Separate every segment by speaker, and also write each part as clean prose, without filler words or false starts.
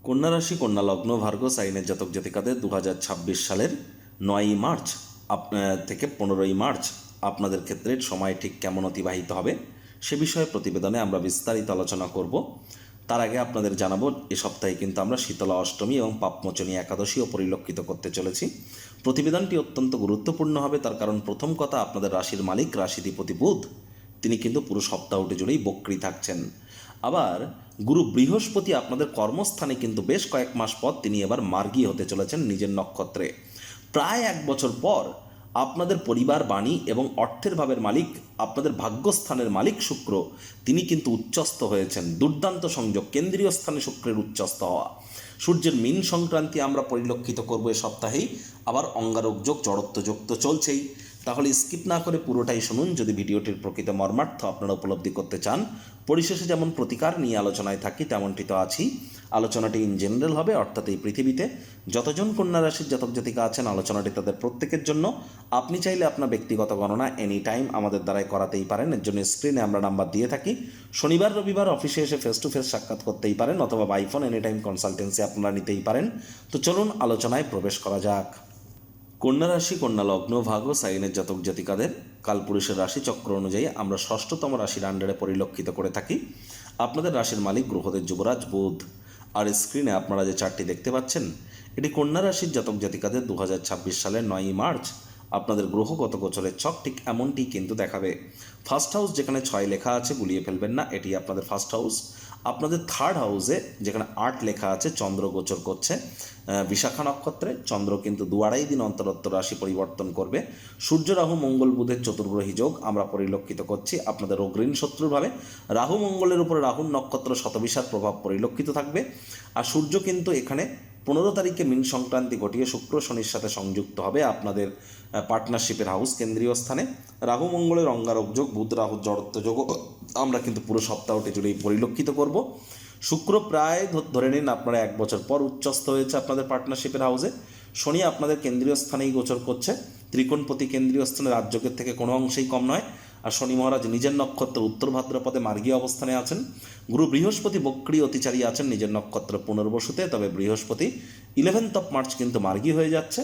Speaker 1: কন্যা রাশি, কন্যা লগ্ন, ভার্গ সাইনের জাতক জাতিকাদের 2026 সালের 9ই মার্চ থেকে 15ই মার্চ আপনাদের ক্ষেত্রে সময় ঠিক কেমন অতিবাহিত হবে সে বিষয়ে প্রতিবেদনে আমরা বিস্তারিত আলোচনা করব। তার আগে আপনাদের জানাবো, এ সপ্তাহে কিন্তু আমরা শীতলা অষ্টমী এবং পাপমোচনী একাদশীও পরিলক্ষিত করতে চলেছি। প্রতিবেদনটি অত্যন্ত গুরুত্বপূর্ণ হবে, তার কারণ প্রথম কথা, আপনাদের রাশির মালিক রাশিধিপতি বুধ তিনি কিন্তু পুরো সপ্তাহটি জুড়েই বক্রী থাকছেন। আবার গুরু বৃহস্পতি আপনাদের কর্মস্থানে কিন্তু বেশ কয়েক মাস পর তিনি এবার মার্গী হতে চলেছেন নিজের নক্ষত্রে। প্রায় 1 বছর পর আপনাদের পরিবার, বাণী এবং অর্থের ভাবের মালিক, আপনাদের ভাগ্যস্থানের মালিক শুক্র তিনি কিন্তু উচ্চস্থ হয়েছেন। দুর্দান্ত সংযোগ, কেন্দ্রীয় স্থানে শুক্রের উচ্চস্থ হওয়া। সূর্যের মীন সংক্রান্তি আমরা পরিলক্ষিত করব এ সপ্তাহেই। আবার অঙ্গারক যোগ, জড়ত্ব যোগ তো চলছেই। তাহলে স্কিপ না করে পুরোটাই শুনুন যদি ভিডিওটির প্রকৃত মর্মার্থ আপনারা উপলব্ধি করতে চান। পরিশেষে যেমন প্রতিকার নিয়ে আলোচনায় থাকি তেমনটি তো আছেই। আলোচনাটি ইন জেনারেল হবে, অর্থাৎ এই পৃথিবীতে যতজন কন্যা রাশির জাতক জাতিকা আছেন আলোচনাটি তাদের প্রত্যেকের জন্য। আপনি চাইলে আপনার ব্যক্তিগত গণনা এনি টাইম আমাদের দ্বারাই করাতেই পারেন। এর জন্য স্ক্রিনে আমরা নাম্বার দিয়ে থাকি। শনিবার রবিবার অফিসে এসে ফেস টু ফেস সাক্ষাৎ করতেই পারেন, অথবা by phone any time consultancy আপনারা নিতেই পারেন। তো চলুন আলোচনায় প্রবেশ করা যাক। কন্যা রাশি, কন্যা লগ্ন, ভাগ্য সাইনের জাতক জাতিকাদের কালপুরুষের রাশি চক্র অনুযায়ী আমরা ষষ্ঠতম রাশির আন্ডারে পরিলক্ষিত করে থাকি। আপনাদের রাশির মালিক গ্রহদের যুবরাজ বুধ। আর স্ক্রিনে আপনারা যে চারটি দেখতে পাচ্ছেন এটি কন্যা রাশির জাতক জাতিকাদের 2026 সালের 9ই মার্চ আপনাদের গ্রহগত গোচরের ছক ঠিক এমনটি কিন্তু দেখাবে। ফার্স্ট হাউস যেখানে 6 লেখা আছে গুলিয়ে ফেলবেন না, এটি আপনাদের ফার্স্ট হাউস। আপনাদের থার্ড হাউসে যেখানে 8 লেখা আছে চন্দ্র গোচর করছে বিশাখা নক্ষত্রে। চন্দ্র কিন্তু 2-2.5 দিন অন্তর রাশি পরিবর্তন করবে। সূর্য রাহু মঙ্গল বুধের চতুর্গ্রহী যোগ আমরা পরিলক্ষিত করছি আপনাদের অগ্রীণ শত্রুভাবে। রাহু মঙ্গলের উপরে রাহুর নক্ষত্র শতবিশার প্রভাব পরিলক্ষিত থাকবে। আর সূর্য কিন্তু এখানে 15 তারিখে মীন সংক্রান্তি ঘটিয়ে শুক্র শনির সাথে সংযুক্ত হবে আপনাদের পার্টনারশিপের হাউস কেন্দ্রীয় স্থানে। রাহু মঙ্গলের অঙ্গারক যোগ, বুধ রাহুর জড়ত্ব যোগ আমরা কিন্তু পুরো সপ্তাহটি জুড়েই পরিলক্ষিত করব। শুক্র প্রায় ধরে নিন আপনারা 1 বছর পর উচ্চস্থ হয়েছে আপনাদের পার্টনারশিপের হাউসে। শনি আপনাদের কেন্দ্রীয় স্থানেই গোচর করছে। ত্রিকোণপতি কেন্দ্রীয় স্থানে রাজযোগের থেকে কোনো অংশেই কম নয়। আর শনি মহারাজ নিজের নক্ষত্র উত্তর ভাদ্রপদে মার্গীয় অবস্থানে আছেন। গুরু বৃহস্পতি বক্রী অতিচারী আছেন নিজের নক্ষত্র পুনর্বসুতে, তবে বৃহস্পতি 11th of মার্চ কিন্তু মার্গী হয়ে যাচ্ছে।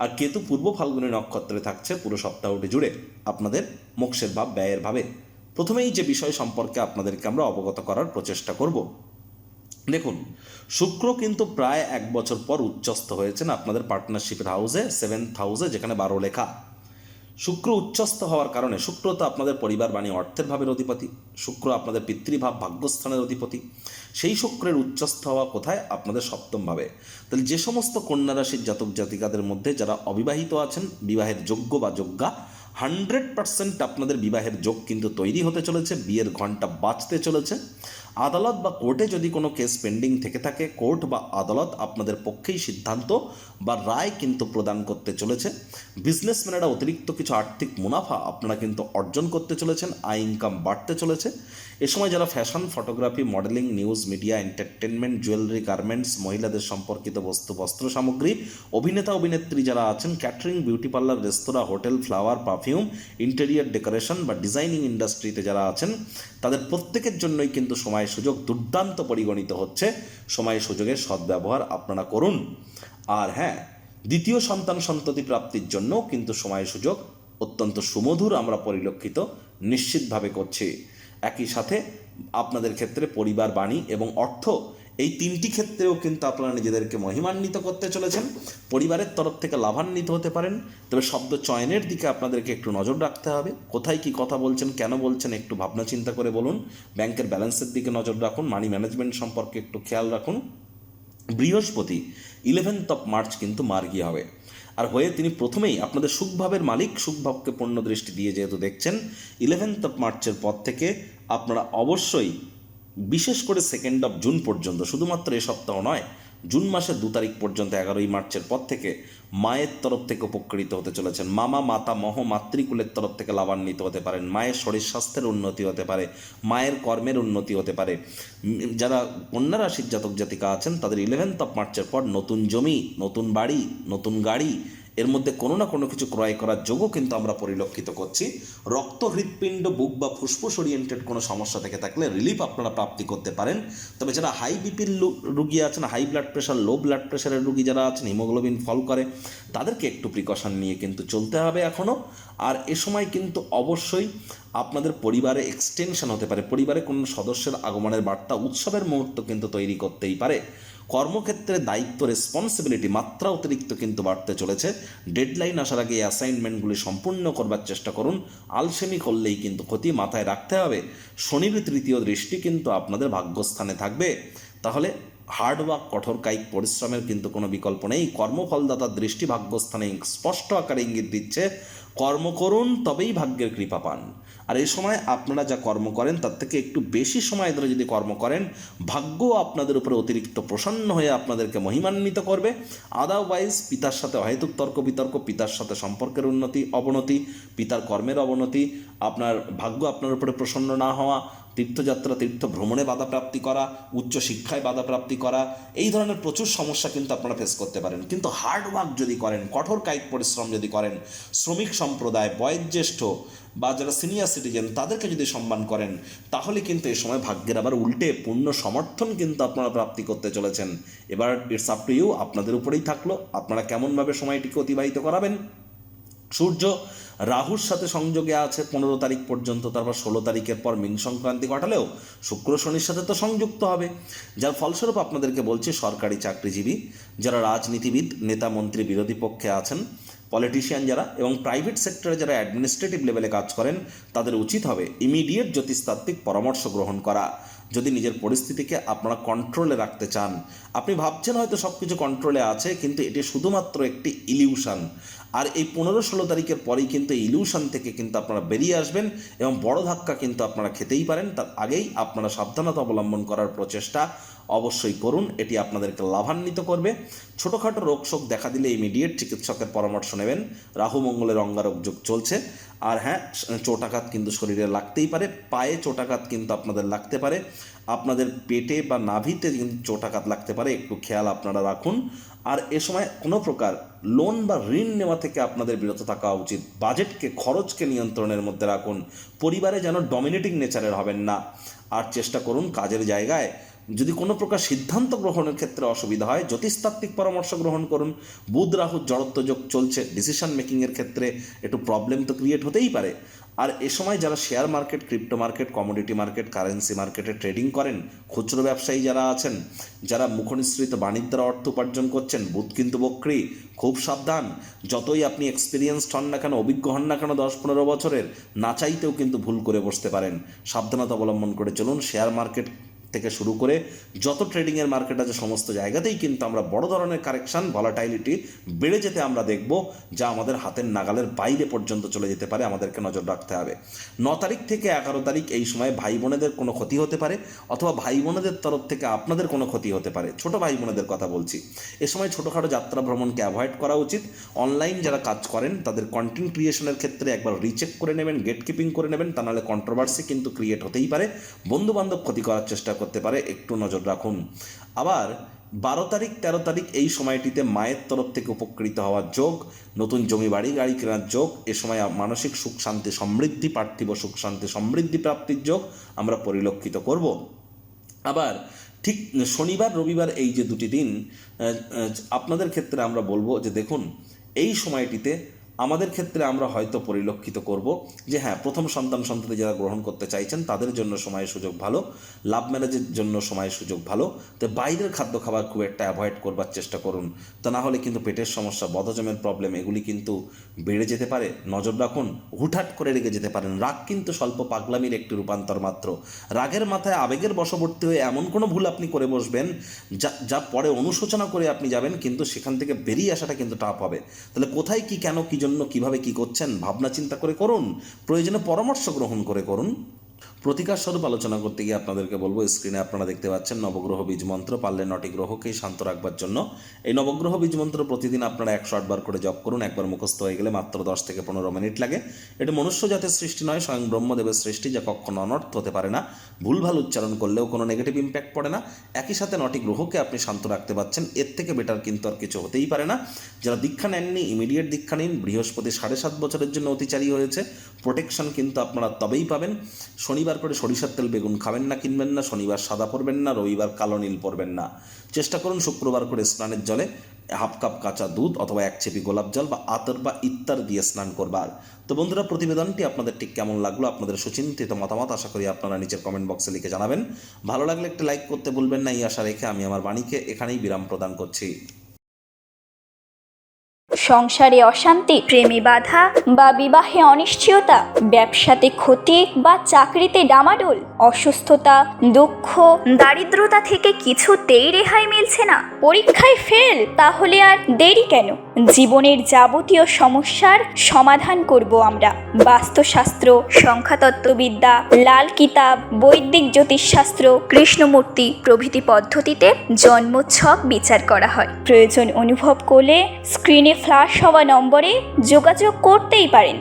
Speaker 1: আর কেতু পূর্ব ফাল্গুনী নক্ষত্রে থাকছে পুরো সপ্তাহটি জুড়ে আপনাদের মোক্ষের ভাব, ব্যয়ের ভাবে। প্রথমেই যে বিষয় সম্পর্কে আপনাদেরকে আমরা অবগত করার প্রচেষ্টা করব, দেখুন শুক্র কিন্তু প্রায় 1 বছর পর উচ্চস্থ হয়েছেন আপনাদের পার্টনারশিপের হাউসে, 7th হাউসে যেখানে 12 লেখা। শুক্র উচ্চস্থ হওয়ার কারণে, শুক্র তো আপনাদের পরিবার, বাণী, অর্থের ভাবের অধিপতি। শুক্র আপনাদের পিতৃভাব, ভাগ্যস্থানের অধিপতি। সেই শুক্রের উচ্চস্থ হওয়া কোথায়? আপনাদের 7ম ভাবে। তাহলে যে সমস্ত কন্যা রাশির জাতক জাতিকাদের মধ্যে যারা অবিবাহিত আছেন, বিবাহের যোগ্য বা যোগ্যা, 100% আপনাদের বিবাহের যোগ কিন্তু তৈরি হতে চলেছে, বিয়ের ঘণ্টা বাজতে চলেছে। আদালত বা কোর্টে যদি কোনো কেস পেন্ডিং থেকে থাকে, কোর্ট বা আদালত আপনাদের পক্ষেই সিদ্ধান্ত বা রায় কিন্তু প্রদান করতে চলেছে। বিজনেসম্যানেরা অতিরিক্ত কিছু আর্থিক মুনাফা আপনারা কিন্তু অর্জন করতে চলেছেন, আয় ইনকাম বাড়তে চলেছে। এ সময় যারা fashion, photography, modelling, news media, entertainment, jewellery, garments, মহিলাদের সম্পর্কিত বস্তু, বস্ত্র সামগ্রী, অভিনেতা অভিনেত্রী যারা আছেন, ক্যাটারিং, বিউটি পার্লার, রেস্তোরাঁ, hotel, flower, perfume, interior decoration বা ডিজাইনিং ইন্ডাস্ট্রিতে যারা আছেন, তাদের প্রত্যেকের জন্যই কিন্তু সময় সুযোগ দুর্দান্ত পরিগণিত হচ্ছে। সময় সুযোগের সদ্ব্যবহার আপনারা করুন। আর হ্যাঁ, দ্বিতীয় সন্তান সন্ততি প্রাপ্তির জন্য কিন্তু সময় সুযোগ অত্যন্ত সুমধুর আমরা পরিলক্ষিত নিশ্চিতভাবে করছি। একই সাথে আপনাদের ক্ষেত্রে পরিবার, বাণী এবং অর্থ, এই 3টি ক্ষেত্রেও কিন্তু আপনারা নিজেদেরকে মহিমান্বিত করতে চলেছেন। পরিবারের তরফ থেকে লাভান্বিত হতে পারেন, তবে শব্দ চয়নের দিকে আপনাদেরকে একটু নজর রাখতে হবে। কোথায় কি কথা বলছেন, কেন বলছেন একটু ভাবনা চিন্তা করে বলুন। ব্যাংকের ব্যালেন্সের দিকে নজর রাখুন, মানি ম্যানেজমেন্ট সম্পর্কে একটু খেয়াল রাখুন। বৃহস্পতি 11th of মার্চ কিন্তু মার্গী হবে। আর হয়ে তিনি প্রথমেই আপনাদের সুখভাবের মালিক, সুখভাবকে পূর্ণ দৃষ্টি দিয়ে যেহেতু দেখছেন, 11th of মার্চের পর থেকে আপনারা অবশ্যই, বিশেষ করে 2nd of জুন পর্যন্ত, শুধুমাত্র এ সপ্তাহ নয়, জুন মাসের 2 তারিখ পর্যন্ত 11ই মার্চের পর থেকে মায়ের তরফ থেকে উপকৃত হতে চলেছেন। মামা, মাতা, মহ, মাতৃকুলের তরফ থেকে লাভান্বিত হতে পারেন। মায়ের শরীর স্বাস্থ্যের উন্নতি হতে পারে, মায়ের কর্মের উন্নতি হতে পারে। যারা কন্যা রাশির জাতক জাতিকা আছেন তাদের 11th of মার্চের পর নতুন জমি, নতুন বাড়ি, নতুন গাড়ি এর মধ্যে কোনো না কোনো কিছু ক্রয় করার যোগও কিন্তু আমরা পরিলক্ষিত করছি। রক্ত, হৃৎপিণ্ড, বুক বা ফুসফুস ওরিয়েন্টেড কোনো সমস্যা থেকে থাকলে রিলিফ আপনারা প্রাপ্তি করতে পারেন। তবে যারা হাই বিপির রুগী আছেন, high blood pressure, low blood প্রেশারের রুগী যারা আছেন, হিমোগ্লোবিন ফল করে, তাদেরকে একটু প্রিকশন নিয়ে কিন্তু চলতে হবে এখনও। আর এ সময় কিন্তু অবশ্যই আপনাদের পরিবারে এক্সটেনশন হতে পারে, পরিবারে কোনো সদস্যের আগমনের বার্তা, উৎসবের মুহূর্ত কিন্তু তৈরি করতেই পারে। কর্মক্ষেত্রে দায়িত্ব, রেসপন্সিবিলিটি মাত্রা অতিরিক্ত কিন্তু বাড়তে চলেছে। ডেডলাইন আসার আগে এই অ্যাসাইনমেন্টগুলি সম্পূর্ণ করবার চেষ্টা করুন। আলসেমি করলেই কিন্তু ক্ষতি, মাথায় রাখতে হবে শনির তৃতীয় দৃষ্টি কিন্তু আপনাদের ভাগ্যস্থানে থাকবে। তাহলে হার্ডওয়ার্ক, কঠোর কায়িক পরিশ্রমের কিন্তু কোনো বিকল্প নেই। কর্মফলদাতার দৃষ্টি ভাগ্যস্থানে স্পষ্ট আকারে ইঙ্গিত দিচ্ছে কর্ম করুন, তবেই ভাগ্যের কৃপা পান। আর এই সময় আপনারা যা কর্ম করেন তার থেকে একটু বেশি সময় ধরে যদি কর্ম করেন, ভাগ্য আপনাদের উপরে অতিরিক্ত প্রসন্ন হয়ে আপনাদেরকে মহিমান্বিত করবে। আদারওয়াইজ পিতার সাথে অহেতুক তর্ক বিতর্ক, পিতার সাথে সম্পর্কের অবনতি, পিতার কর্মের অবনতি, আপনার ভাগ্য আপনার উপরে প্রসন্ন না হওয়া, তীর্থযাত্রা, তীর্থ ভ্রমণে বাধাপ্রাপ্তি করা, উচ্চ শিক্ষায় বাধাপ্রাপ্তি করা, এই ধরনের প্রচুর সমস্যা কিন্তু আপনারা ফেস করতে পারেন। কিন্তু হার্ডওয়ার্ক যদি করেন, কঠোর কায়িক পরিশ্রম যদি করেন, শ্রমিক সম্প্রদায়, বয়োজ্যেষ্ঠ বা যারা সিনিয়র সিটিজেন তাদেরকে যদি সম্মান করেন, তাহলে কিন্তু এই সময় ভাগ্যের আবার উল্টে পূর্ণ সমর্থন কিন্তু আপনারা প্রাপ্তি করতে চলেছেন। এবার ইটস আপ টু ইউ, আপনাদের উপরেই থাকলো আপনারা কেমনভাবে সময়টিকে অতিবাহিত করাবেন। সূর্য রাহুর সাথে সংযোগে আছে 15 তারিখ পর্যন্ত, তারপর 16 তারিখের পর মীন সংক্রান্তি ঘটালেও শুক্র শনির সাথে তো সংযুক্ত হবে, যার ফলস্বরূপ আপনাদেরকে বলছি সরকারি চাকরিজীবী, যারা রাজনীতিবিদ, নেতা মন্ত্রী বিরোধী পক্ষে আছেন, পলিটিশিয়ান যারা, এবং প্রাইভেট সেক্টরে যারা অ্যাডমিনিস্ট্রেটিভ লেভেলে কাজ করেন, তাদের উচিত হবে ইমিডিয়েট জ্যোতিষতাত্ত্বিক পরামর্শ গ্রহণ করা। যদি নিজের পরিস্থিতিকে আপনারা কন্ট্রোলে রাখতে চান, আপনি ভাবছেন হয়তো সব কিছু কন্ট্রোলে আছে, কিন্তু এটি শুধুমাত্র একটি ইলিউশন। আর এই 15-16 তারিখের পরেই কিন্তু ইলিউশন থেকে কিন্তু আপনারা বেরিয়ে আসবেন এবং বড় ধাক্কা কিন্তু আপনারা খেতেই পারেন। তার আগেই আপনারা সাবধানতা অবলম্বন করার প্রচেষ্টা অবশ্যই করুন, এটি আপনাদেরকে লাভান্বিত করবে। ছোটোখাটো রোগ শোক দেখা দিলে ইমিডিয়েট চিকিৎসকের পরামর্শ নেবেন। রাহু মঙ্গলের অঙ্গারক যোগ চলছে। আর হ্যাঁ, চোটাঘাত কিন্তু শরীরে লাগতেই পারে, পায়ে চোটাঘাত কিন্তু আপনাদের লাগতে পারে, আপনাদের পেটে বা নাভিতে কিন্তু চোটাঘাত লাগতে পারে, একটু খেয়াল আপনারা রাখুন। আর এ সময় কোনো প্রকার লোন বা ঋণ নেওয়া থেকে আপনাদের বিরত থাকা উচিত। বাজেটকে, খরচকে নিয়ন্ত্রণের মধ্যে রাখুন। পরিবারে যেন ডমিনেটিং নেচারের হবেন না। আর চেষ্টা করুন কাজের জায়গায় যদি কোনো প্রকার সিদ্ধান্ত গ্রহণের ক্ষেত্রে অসুবিধা হয়, জ্যোতিষতাত্ত্বিক পরামর্শ গ্রহণ করুন। বুধ রাহুর জড়ত্ব যোগ চলছে, ডিসিশন মেকিংয়ের ক্ষেত্রে একটু প্রবলেম তো ক্রিয়েট হতেই পারে। আর এ সময় যারা share market, crypto market, commodity market, currency মার্কেটে ট্রেডিং করেন, খুচরো ব্যবসায়ী যারা আছেন, যারা মুখনিসৃত বাণিজ্য দ্বারা অর্থ উপার্জন করছেন, বুধ কিন্তু বক্রী, খুব সাবধান। যতই আপনি এক্সপিরিয়েন্সড হন না কেন, অভিজ্ঞ হন না কেন 10-15 বছরের, না চাইতেও কিন্তু ভুল করে বসতে পারেন। সাবধানতা অবলম্বন করে চলুন। শেয়ার মার্কেট থেকে শুরু করে যত ট্রেডিংয়ের মার্কেট আছে সমস্ত জায়গাতেই কিন্তু আমরা বড় ধরনের কারেকশান, ভলাটাইলিটি বেড়ে যেতে আমরা দেখব, যা আমাদের হাতের নাগালের বাইরে পর্যন্ত চলে যেতে পারে। আমাদেরকে নজর রাখতে হবে। 9 তারিখ থেকে 11 তারিখ এই সময় ভাই বোনেদের কোনো ক্ষতি হতে পারে, অথবা ভাই বোনেদের তরফ থেকে আপনাদের কোনো ক্ষতি হতে পারে। ছোট ভাই বোনেদের কথা বলছি। এ সময় ছোটোখাটো যাত্রা ভ্রমণকে অ্যাভয়েড করা উচিত। অনলাইন যারা কাজ করেন তাদের কন্টেন্ট ক্রিয়েশনের ক্ষেত্রে একবার রিচেক করে নেবেন, গেট কিপিং করে নেবেন, তা নাহলে কন্ট্রোভার্সি কিন্তু ক্রিয়েট হতেই পারে। বন্ধুবান্ধব ক্ষতি করার চেষ্টা করতে পারে, একটু নজর রাখুন। আবার 12 তারিখ 13 তারিখ এই সময়টিতে মায়ের তরফ থেকে উপকৃত হওয়ার যোগ, নতুন জমি বাড়ি গাড়ি কেনার যোগ, এ সময় মানসিক সুখ শান্তি সমৃদ্ধি, পার্থিব সুখ শান্তি সমৃদ্ধি প্রাপ্তির যোগ আমরা পরিলক্ষিত করব। আবার ঠিক শনিবার রবিবার এই যে দুটি দিন আপনাদের ক্ষেত্রে আমরা বলবো যে দেখুন, এই সময়টিতে আমাদের ক্ষেত্রে আমরা হয়তো পরিলক্ষিত করব যে হ্যাঁ, প্রথম সন্তান যারা গ্রহণ করতে চাইছেন তাদের জন্য সময় সুযোগ ভালো, লাভ ম্যারেজের জন্য সময় সুযোগ ভালো। তো বাইরের খাদ্য খাবার খুব একটা অ্যাভয়েড করবার চেষ্টা করুন, তা না হলে কিন্তু পেটের সমস্যা, বদহজমের প্রবলেম এগুলি কিন্তু বেড়ে যেতে পারে। নজর রাখুন, হুটহাট করে রেগে যেতে পারেন। রাগ কিন্তু স্বল্প পাগলামির একটি রূপান্তর মাত্র। রাগের মাথায় আবেগের বশবর্তী হয়ে এমন কোনো ভুল আপনি করে বসবেন যা পরে অনুশোচনা করে আপনি যাবেন, কিন্তু সেখান থেকে বেরিয়ে আসাটা কিন্তু টাফ হবে। তাহলে কোথায় কি, কেন, কি জন্য, কিভাবে কি করছেন ভাবনা চিন্তা করে করুন। প্রয়োজনে পরামর্শ গ্রহণ করে করুন। প্রতিকার স্বরূপ আলোচনা করতে গিয়ে আপনাদেরকে বলবো, স্ক্রিনে আপনারা দেখতে পাচ্ছেন নবগ্রহ বীজ মন্ত্র। পারলে 9টি গ্রহকেই শান্ত রাখবার জন্য এই নবগ্রহ বীজ মন্ত্র প্রতিদিন আপনারা 108 বার করে জপ করুন। একবার মুখস্থ হয়ে গেলে মাত্র 10 থেকে 15 মিনিট লাগে। এটা মনুষ্য জাতের সৃষ্টি নয়, স্বয়ং ব্রহ্মদেবের সৃষ্টি, যা কখনো অনর্থ হতে পারে না। ভুলভাল উচ্চারণ করলেও কোনো নেগেটিভ ইম্প্যাক্ট পড়ে না। একই সাথে 9টি গ্রহকে আপনি শান্ত রাখতে পারছেন, এর থেকে বেটার কিন্তু আর কিছু হতেই পারে না। যারা দীক্ষা নেননি, ইমিডিয়েট দীক্ষা নিন। বৃহস্পতি 7.5 বছরের জন্য অতিচারী হয়েছে, প্রোটেকশন কিন্তু আপনারা তবেই পাবেন। শনিবার করে সরিষার তেল বেগুন খাবেন না, কিনবেন না। শনিবার সাদা পরবেন না, রবিবার কালো নীল পরবেন না। চেষ্টা করুন শুক্রবার করে স্নানের জলে হাফ কাপ কাঁচা দুধ অথবা 1 চেপি গোলাপ জল বা আতর বা ইত্তার দিয়ে স্নান করবার। তো বন্ধুরা, প্রতিবেদনটি আপনাদের ঠিক কেমন লাগলো, আপনাদের সুচিন্তিত মতামত আশা করি আপনারা নিচের কমেন্ট বক্সে লিখে জানাবেন। ভালো লাগলে একটি লাইক করতে ভুলবেন না। এই আশা রেখে আমি আমার বাণীকে এখানেই বিরাম প্রদান করছি।
Speaker 2: সংসারে অশান্তি, প্রেমে বাধা বা বিবাহে অনিশ্চয়তা, ব্যবসাতে ক্ষতি বা চাকরিতে ডামাডোল, অসুস্থতা, দুঃখ, দারিদ্রতা থেকে কিছুতেই রেহাই মিলছে না, পরীক্ষায় ফেল, তাহলে আর দেরি কেন? জীবনের যাবতীয় সমস্যার সমাধান করব আমরা। বাস্তুশাস্ত্র, সংখ্যাতত্ত্ববিদ্যা, লাল কিতাব, বৈদিক জ্যোতিষশাস্ত্র, কৃষ্ণমূর্তি প্রভৃতি পদ্ধতিতে জন্মছক বিচার করা হয়। প্রয়োজন অনুভব করলে স্ক্রিনে ফ্ল্যাশ হওয়া নম্বরে যোগাযোগ করতেই পারেন।